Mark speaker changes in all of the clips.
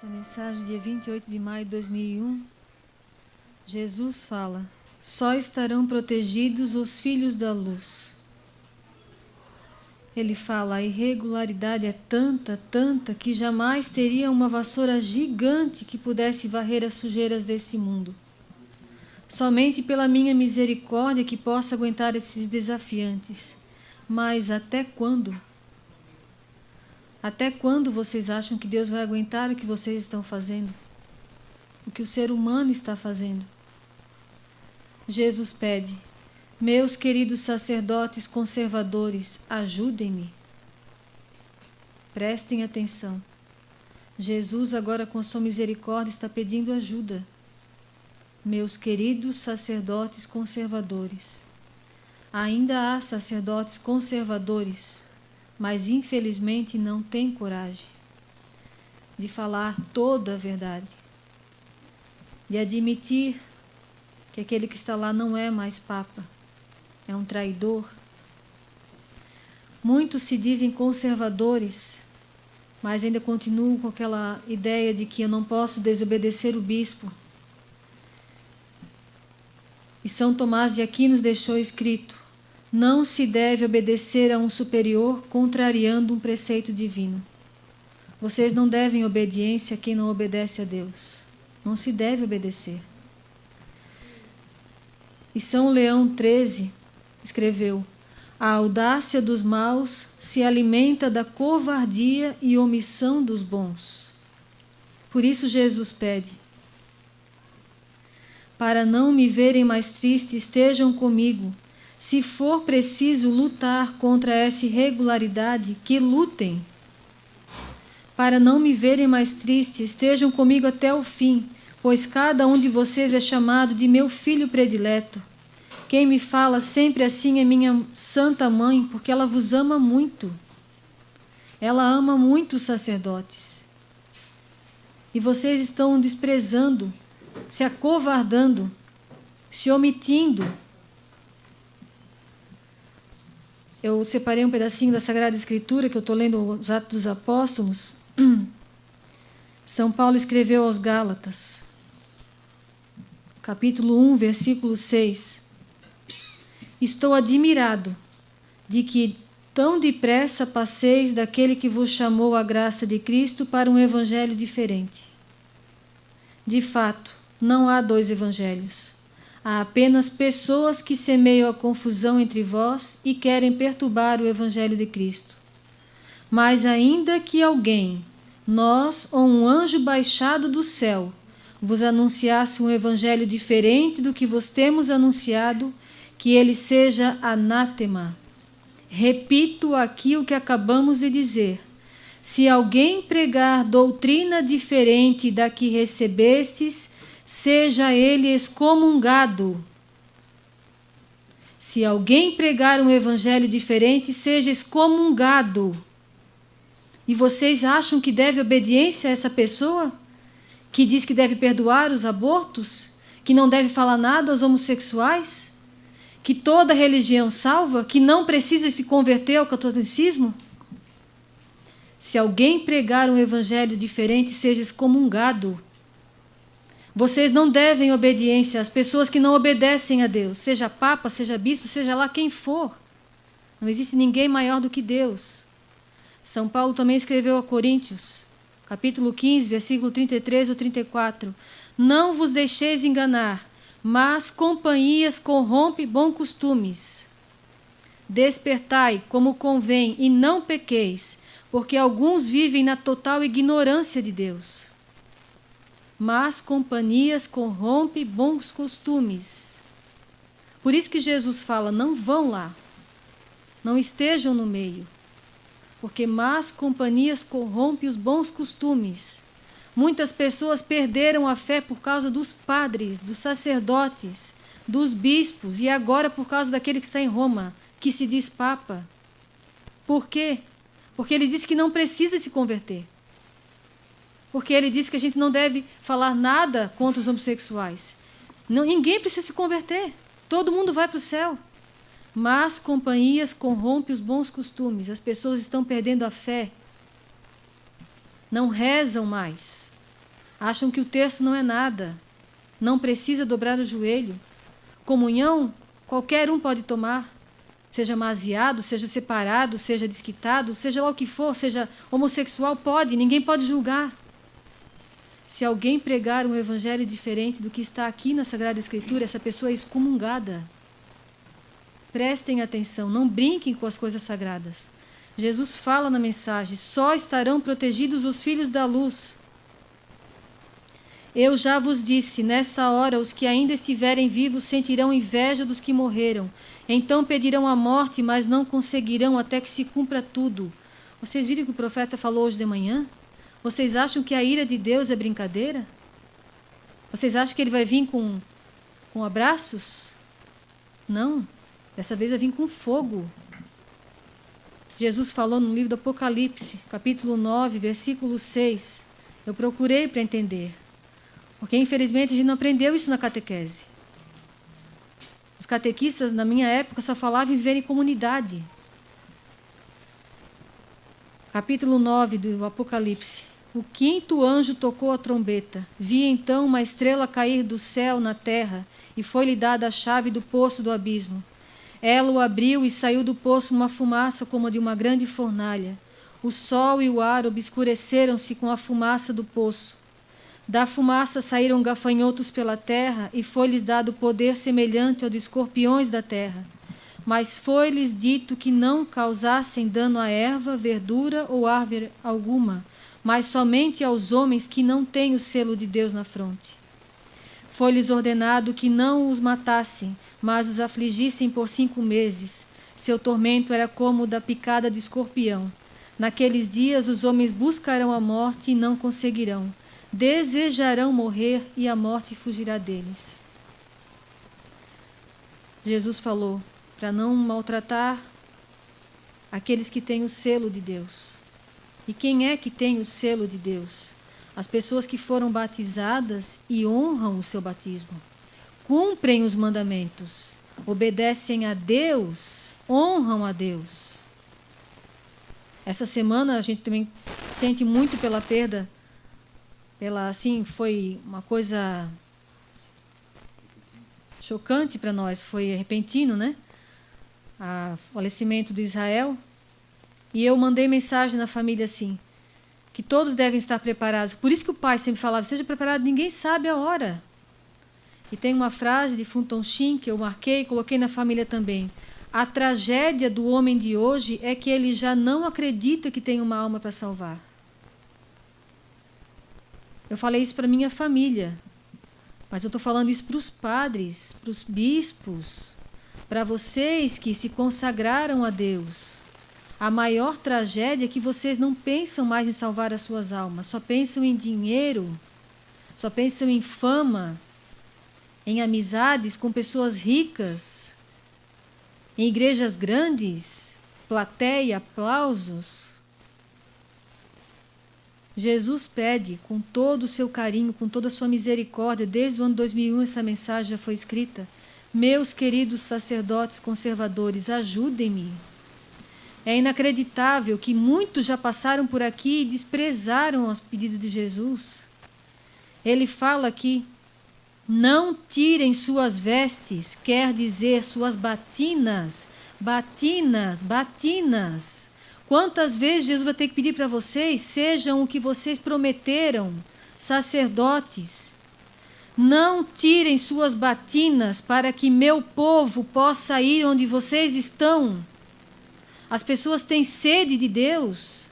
Speaker 1: Essa mensagem, dia 28 de maio de 2001, Jesus fala: só estarão protegidos os filhos da luz. Ele fala: a irregularidade é tanta, que jamais teria uma vassoura gigante que pudesse varrer as sujeiras desse mundo. Somente pela minha misericórdia que posso aguentar esses desafiantes. Mas até quando? Até quando vocês acham que Deus vai aguentar o que vocês estão fazendo? O que o ser humano está fazendo? Jesus pede: meus queridos sacerdotes conservadores, ajudem-me. Prestem atenção. Jesus, agora com sua misericórdia, está pedindo ajuda. Meus queridos sacerdotes conservadores. Ainda há sacerdotes conservadores, mas infelizmente não têm coragem de falar toda a verdade, de admitir que aquele que está lá não é mais Papa, é um traidor. Muitos se dizem conservadores, mas ainda continuam com aquela ideia de que eu não posso desobedecer o bispo. E São Tomás de Aquino deixou escrito: não se deve obedecer a um superior contrariando um preceito divino. Vocês não devem obediência a quem não obedece a Deus. Não se deve obedecer. E São Leão XIII escreveu: a audácia dos maus se alimenta da covardia e omissão dos bons. Por isso Jesus pede: para não me verem mais triste, estejam comigo. Se for preciso lutar contra essa irregularidade, que lutem. Para não me verem mais triste, estejam comigo até o fim, pois cada um de vocês é chamado de meu filho predileto. Quem me fala sempre assim é minha santa mãe, porque ela vos ama muito. Ela ama muito os sacerdotes. E vocês estão desprezando, se acovardando, se omitindo. Eu separei um pedacinho da Sagrada Escritura, que eu estou lendo os Atos dos Apóstolos. São Paulo escreveu aos Gálatas, capítulo 1, versículo 6. Estou admirado de que tão depressa passeis daquele que vos chamou à graça de Cristo para um evangelho diferente. De fato, não há dois evangelhos. Há apenas pessoas que semeiam a confusão entre vós e querem perturbar o evangelho de Cristo. Mas ainda que alguém, nós ou um anjo baixado do céu, vos anunciasse um evangelho diferente do que vos temos anunciado, que ele seja anátema. Repito aqui o que acabamos de dizer. Se alguém pregar doutrina diferente da que recebestes, seja ele excomungado. Se alguém pregar um evangelho diferente, seja excomungado. E vocês acham que deve obediência a essa pessoa? Que diz que deve perdoar os abortos? Que não deve falar nada aos homossexuais? Que toda religião salva? Que não precisa se converter ao catolicismo? Se alguém pregar um evangelho diferente, seja excomungado. Vocês não devem obediência às pessoas que não obedecem a Deus, seja papa, seja bispo, seja lá quem for. Não existe ninguém maior do que Deus. São Paulo também escreveu a Coríntios, capítulo 15, versículo 33 ou 34. Não vos deixeis enganar, mas companhias corrompe bons costumes. Despertai como convém e não pequeis, porque alguns vivem na total ignorância de Deus. Mas companhias corrompe bons costumes. Por isso que Jesus fala: não vão lá, não estejam no meio, porque más companhias corrompe os bons costumes. Muitas pessoas perderam a fé por causa dos padres, dos sacerdotes, dos bispos, e agora por causa daquele que está em Roma, que se diz Papa. Por quê? Porque ele disse que não precisa se converter. Porque ele disse que a gente não deve falar nada contra os homossexuais. Ninguém precisa se converter. Todo mundo vai para o céu. Mas companhias corrompem os bons costumes. As pessoas estão perdendo a fé. Não rezam mais. Acham que o terço não é nada, não precisa dobrar o joelho. Comunhão, qualquer um pode tomar, seja maziado, seja separado, seja desquitado, seja lá o que for, seja homossexual, pode, ninguém pode julgar. Se alguém pregar um evangelho diferente do que está aqui na Sagrada Escritura, essa pessoa é excomungada. Prestem atenção, não brinquem com as coisas sagradas. Jesus fala na mensagem: só estarão protegidos os filhos da luz. Eu já vos disse, nessa hora os que ainda estiverem vivos sentirão inveja dos que morreram. Então pedirão a morte, mas não conseguirão até que se cumpra tudo. Vocês viram o que o profeta falou hoje de manhã? Vocês acham que a ira de Deus é brincadeira? Vocês acham que ele vai vir com abraços? Não. Dessa vez vai vir com fogo. Jesus falou no livro do Apocalipse, capítulo 9, versículo 6. Eu procurei para entender. Porque, infelizmente, a gente não aprendeu isso na catequese. Os catequistas, na minha época, só falavam em viver em comunidade. Capítulo 9 do Apocalipse. O quinto anjo tocou a trombeta. Vi então uma estrela cair do céu na terra, e foi-lhe dada a chave do poço do abismo. Ela o abriu e saiu do poço uma fumaça como a de uma grande fornalha. O sol e o ar obscureceram-se com a fumaça do poço. Da fumaça saíram gafanhotos pela terra, e foi-lhes dado poder semelhante ao de escorpiões da terra. Mas foi-lhes dito que não causassem dano à erva, verdura ou árvore alguma, mas somente aos homens que não têm o selo de Deus na fronte. Foi-lhes ordenado que não os matassem, mas os afligissem por 5 meses. Seu tormento era como o da picada de escorpião. Naqueles dias os homens buscarão a morte e não conseguirão. Desejarão morrer e a morte fugirá deles. Jesus falou para não maltratar aqueles que têm o selo de Deus. E quem é que tem o selo de Deus? As pessoas que foram batizadas e honram o seu batismo, cumprem os mandamentos, obedecem a Deus, honram a Deus. Essa semana a gente também sente muito pela perda. Foi uma coisa chocante para nós, foi repentino, né? O falecimento do Israel. E eu mandei mensagem na família assim, que todos devem estar preparados. Por isso que o pai sempre falava: esteja preparado, ninguém sabe a hora. E tem uma frase de Fulton Sheen que eu marquei e coloquei na família também. A tragédia do homem de hoje é que ele já não acredita que tem uma alma para salvar. Eu falei isso para minha família, mas eu estou falando isso para os padres, para os bispos, para vocês que se consagraram a Deus. A maior tragédia é que vocês não pensam mais em salvar as suas almas, só pensam em dinheiro, só pensam em fama, em amizades com pessoas ricas, em igrejas grandes, plateia, aplausos. Jesus pede com todo o seu carinho, com toda a sua misericórdia, desde o ano 2001 essa mensagem já foi escrita: meus queridos sacerdotes conservadores, ajudem-me. É inacreditável que muitos já passaram por aqui e desprezaram os pedidos de Jesus. Ele fala aqui: não tirem suas vestes, quer dizer suas batinas, batinas, batinas. Quantas vezes Jesus vai ter que pedir para vocês: sejam o que vocês prometeram, sacerdotes. Não tirem suas batinas para que meu povo possa ir onde vocês estão. As pessoas têm sede de Deus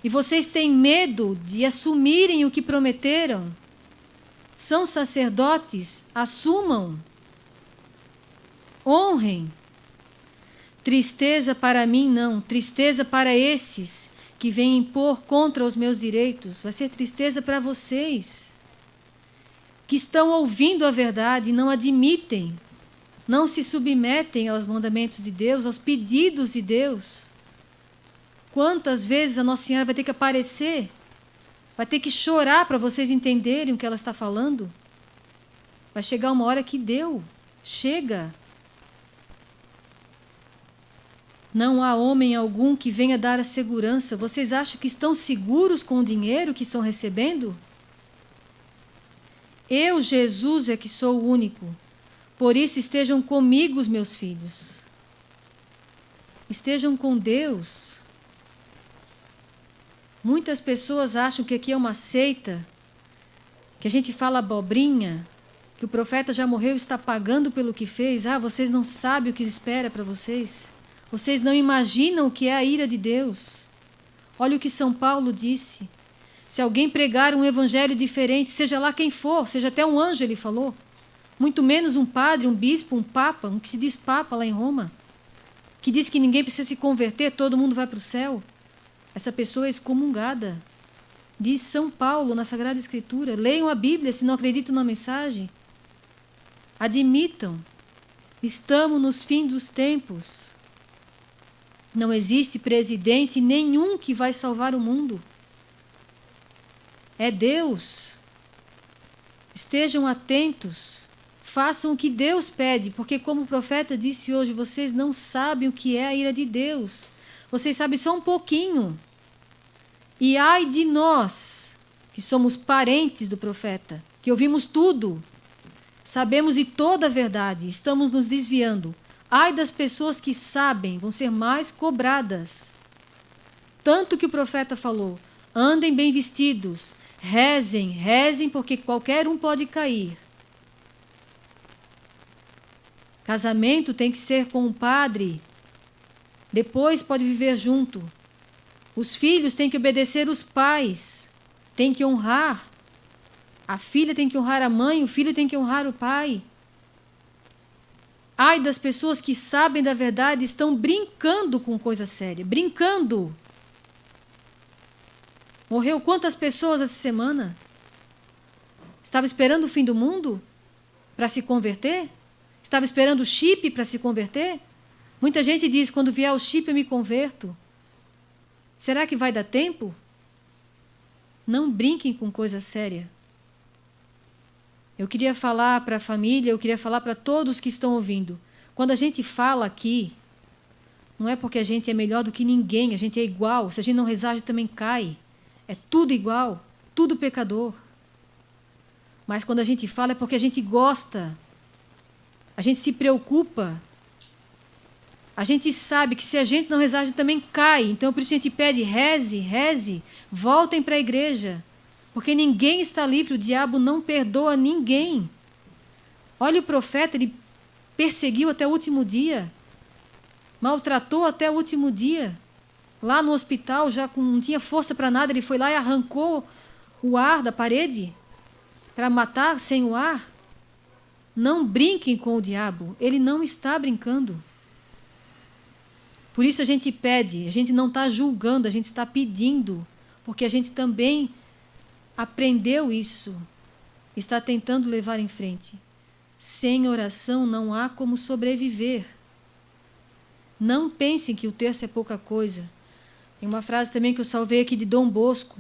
Speaker 1: e vocês têm medo de assumirem o que prometeram. São sacerdotes, assumam, honrem. Tristeza para mim não, tristeza para esses que vêm impor contra os meus direitos. Vai ser tristeza para vocês, que estão ouvindo a verdade e não admitem, não se submetem aos mandamentos de Deus, aos pedidos de Deus. Quantas vezes a Nossa Senhora vai ter que aparecer, vai ter que chorar para vocês entenderem o que ela está falando? Vai chegar uma hora que deu, chega. Não há homem algum que venha dar a segurança. Vocês acham que estão seguros com o dinheiro que estão recebendo? Eu, Jesus, é que sou o único. Por isso estejam comigo os meus filhos. Estejam com Deus. Muitas pessoas acham que aqui é uma seita, que a gente fala abobrinha, que o profeta já morreu e está pagando pelo que fez. Ah, vocês não sabem o que espera para vocês. Vocês não imaginam o que é a ira de Deus. Olha o que São Paulo disse. Se alguém pregar um evangelho diferente, seja lá quem for, seja até um anjo, ele falou, muito menos um padre, um bispo, um papa, um que se diz papa lá em Roma, que diz que ninguém precisa se converter, todo mundo vai para o céu. Essa pessoa é excomungada. Diz São Paulo na Sagrada Escritura. Leiam a Bíblia se não acreditam na mensagem. Admitam. Estamos nos fins dos tempos. Não existe presidente nenhum que vai salvar o mundo. É Deus. Estejam atentos. Façam o que Deus pede, porque como o profeta disse hoje, vocês não sabem o que é a ira de Deus. Vocês sabem só um pouquinho. E ai de nós, que somos parentes do profeta, que ouvimos tudo, sabemos de toda a verdade, estamos nos desviando. Ai das pessoas que sabem, vão ser mais cobradas. Tanto que o profeta falou, andem bem vestidos, rezem, rezem, porque qualquer um pode cair. Casamento tem que ser com o padre, depois pode viver junto. Os filhos têm que obedecer os pais, têm que honrar. A filha tem que honrar a mãe, o filho tem que honrar o pai. Ai das pessoas que sabem da verdade e estão brincando com coisa séria, brincando. Morreu quantas pessoas essa semana? Estava esperando o fim do mundo para se converter? Estava esperando o chip para se converter? Muita gente diz, quando vier o chip eu me converto. Será que vai dar tempo? Não brinquem com coisa séria. Eu queria falar para a família, eu queria falar para todos que estão ouvindo. Quando a gente fala aqui, não é porque a gente é melhor do que ninguém, a gente é igual. Se a gente não rezar, a gente também cai. É tudo igual, tudo pecador. Mas quando a gente fala é porque a gente gosta. A gente se preocupa. A gente sabe que se a gente não rezar, a gente também cai. Então, por isso a gente pede, reze, reze, voltem para a igreja. Porque ninguém está livre, o diabo não perdoa ninguém. Olha o profeta, ele perseguiu até o último dia. Maltratou até o último dia. Lá no hospital, já não tinha força para nada, ele foi lá e arrancou o ar da parede para matar sem o ar. Não brinquem com o diabo, ele não está brincando. Por isso a gente pede, a gente não está julgando, a gente está pedindo, porque a gente também aprendeu isso, está tentando levar em frente. Sem oração não há como sobreviver. Não pensem que o terço é pouca coisa. Tem uma frase também que eu salvei aqui de Dom Bosco.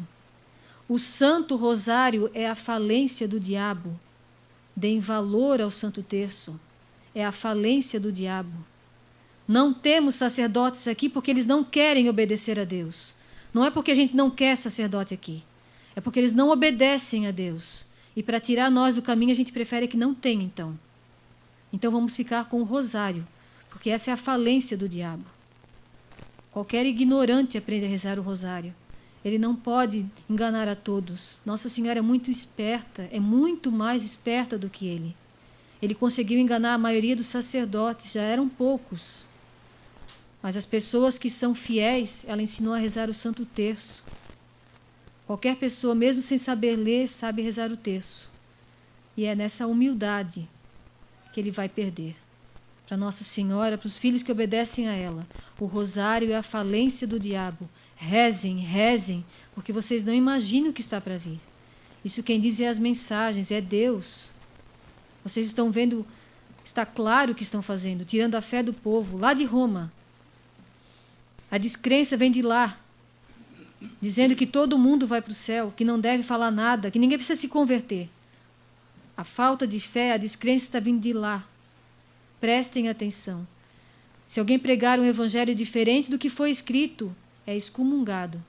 Speaker 1: O Santo Rosário é a falência do diabo. Deem valor ao Santo Terço. É a falência do diabo. Não temos sacerdotes aqui porque eles não querem obedecer a Deus. Não é porque a gente não quer sacerdote aqui. É porque eles não obedecem a Deus. E para tirar nós do caminho, a gente prefere que não tenha, então. Então vamos ficar com o rosário, porque essa é a falência do diabo. Qualquer ignorante aprende a rezar o rosário. Ele não pode enganar a todos. Nossa Senhora é muito esperta, é muito mais esperta do que ele. Ele conseguiu enganar a maioria dos sacerdotes, já eram poucos. Mas as pessoas que são fiéis, ela ensinou a rezar o Santo Terço. Qualquer pessoa, mesmo sem saber ler, sabe rezar o terço. E é nessa humildade que ele vai perder. Para Nossa Senhora, para os filhos que obedecem a ela, o rosário é a falência do diabo. Rezem, rezem, porque vocês não imaginam o que está para vir. Isso quem diz é as mensagens, é Deus. Vocês estão vendo, está claro o que estão fazendo, tirando a fé do povo, lá de Roma. A descrença vem de lá, dizendo que todo mundo vai para o céu, que não deve falar nada, que ninguém precisa se converter. A falta de fé, a descrença está vindo de lá. Prestem atenção. Se alguém pregar um evangelho diferente do que foi escrito, é excomungado.